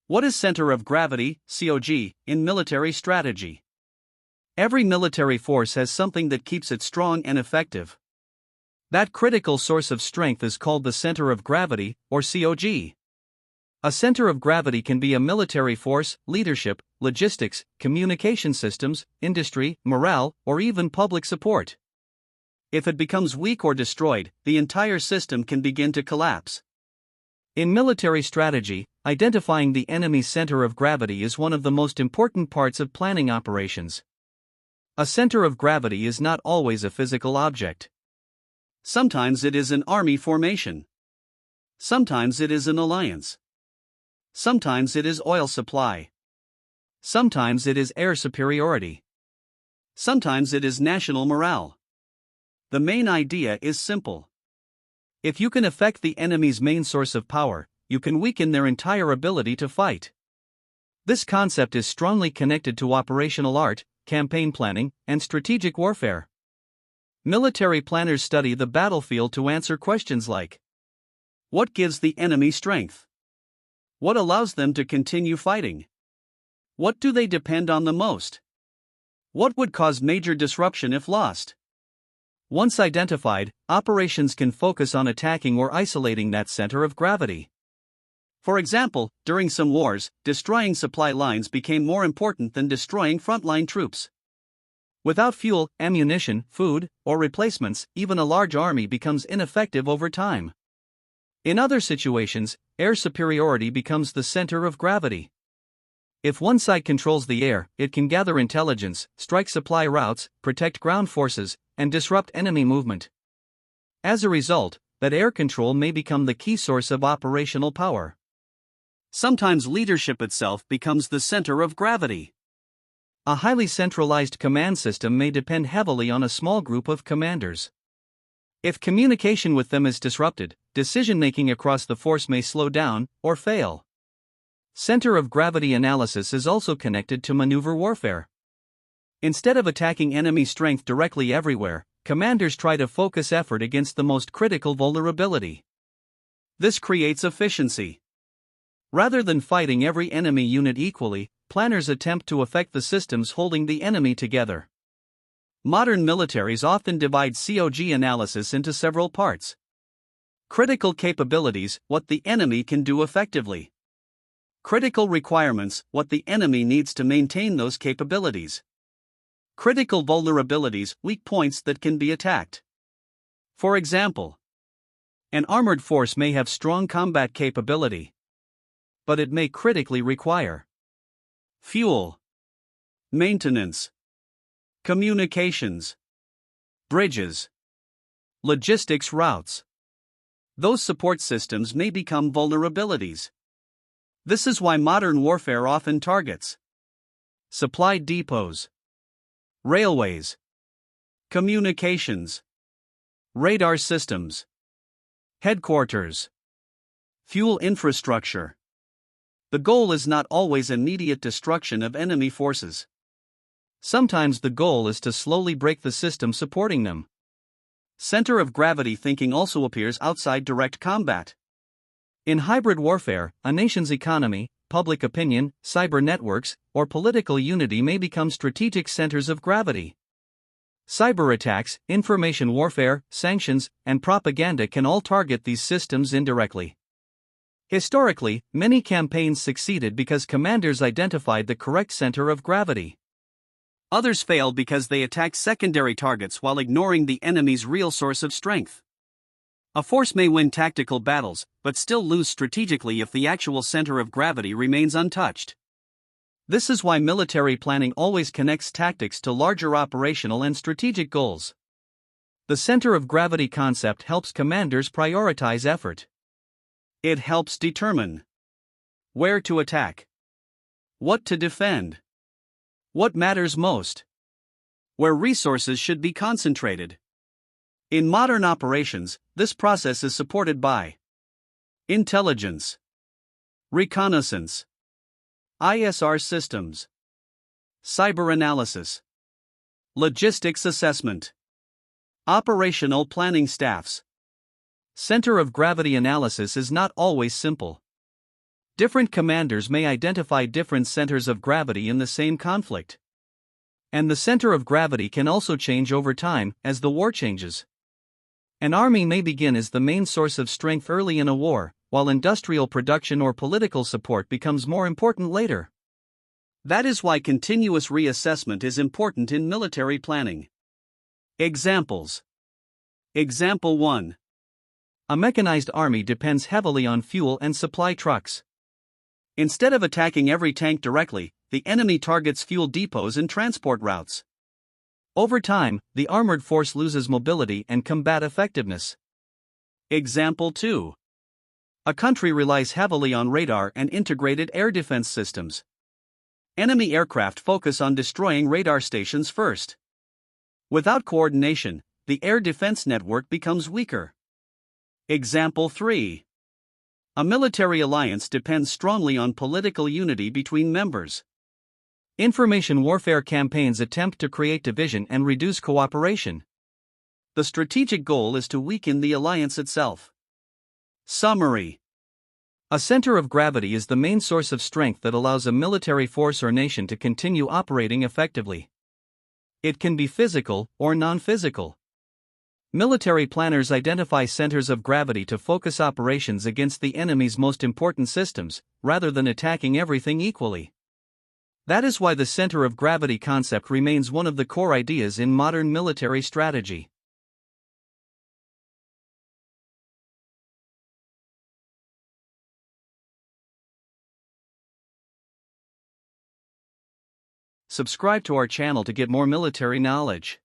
What is center of gravity, COG, in military strategy? Every military force has something that keeps it strong and effective. That critical source of strength is called the center of gravity, or COG. A center of gravity can be a military force, leadership, logistics, communication systems, industry, morale, or even public support. If it becomes weak or destroyed, the entire system can begin to collapse. In military strategy, identifying the enemy's center of gravity is one of the most important parts of planning operations. A center of gravity is not always a physical object. Sometimes it is an army formation. Sometimes it is an alliance. Sometimes it is oil supply. Sometimes it is air superiority. Sometimes it is national morale. The main idea is simple. If you can affect the enemy's main source of power, you can weaken their entire ability to fight. This concept is strongly connected to operational art, campaign planning, and strategic warfare. Military planners study the battlefield to answer questions like: what gives the enemy strength? What allows them to continue fighting? What do they depend on the most? What would cause major disruption if lost? Once identified, operations can focus on attacking or isolating that center of gravity. For example, during some wars, destroying supply lines became more important than destroying frontline troops. Without fuel, ammunition, food, or replacements, even a large army becomes ineffective over time. In other situations, air superiority becomes the center of gravity. If one side controls the air, it can gather intelligence, strike supply routes, protect ground forces, and disrupt enemy movement. As a result, that air control may become the key source of operational power. Sometimes leadership itself becomes the center of gravity. A highly centralized command system may depend heavily on a small group of commanders. If communication with them is disrupted, decision-making across the force may slow down or fail. Center of gravity analysis is also connected to maneuver warfare. Instead of attacking enemy strength directly everywhere, commanders try to focus effort against the most critical vulnerability. This creates efficiency. Rather than fighting every enemy unit equally, planners attempt to affect the systems holding the enemy together. Modern militaries often divide COG analysis into several parts. Critical capabilities, what the enemy can do effectively. Critical requirements, what the enemy needs to maintain those capabilities. Critical vulnerabilities, weak points that can be attacked. For example, an armored force may have strong combat capability, but it may critically require fuel, maintenance, communications, bridges, logistics routes. Those support systems may become vulnerabilities. This is why modern warfare often targets supply depots, railways, communications, radar systems, headquarters, fuel infrastructure. The goal is not always immediate destruction of enemy forces. Sometimes the goal is to slowly break the system supporting them. Center of gravity thinking also appears outside direct combat. In hybrid warfare, a nation's economy, public opinion, cyber networks, or political unity may become strategic centers of gravity. Cyber attacks, information warfare, sanctions, and propaganda can all target these systems indirectly. Historically, many campaigns succeeded because commanders identified the correct center of gravity. Others failed because they attacked secondary targets while ignoring the enemy's real source of strength. A force may win tactical battles, but still lose strategically if the actual center of gravity remains untouched. This is why military planning always connects tactics to larger operational and strategic goals. The center of gravity concept helps commanders prioritize effort. It helps determine where to attack, what to defend, what matters most, where resources should be concentrated. In modern operations, this process is supported by intelligence, reconnaissance, ISR systems, cyber analysis, logistics assessment, operational planning staffs. Center of gravity analysis is not always simple. Different commanders may identify different centers of gravity in the same conflict. And the center of gravity can also change over time as the war changes. An army may begin as the main source of strength early in a war, while industrial production or political support becomes more important later. That is why continuous reassessment is important in military planning. Examples. Example 1. A mechanized army depends heavily on fuel and supply trucks. Instead of attacking every tank directly, the enemy targets fuel depots and transport routes. Over time, the armored force loses mobility and combat effectiveness. Example 2. A country relies heavily on radar and integrated air defense systems. Enemy aircraft focus on destroying radar stations first. Without coordination, the air defense network becomes weaker. Example 3. A military alliance depends strongly on political unity between members. Information warfare campaigns attempt to create division and reduce cooperation. The strategic goal is to weaken the alliance itself. Summary. A center of gravity is the main source of strength that allows a military force or nation to continue operating effectively. It can be physical or non-physical. Military planners identify centers of gravity to focus operations against the enemy's most important systems, rather than attacking everything equally. That is why the center of gravity concept remains one of the core ideas in modern military strategy. Subscribe to our channel to get more military knowledge.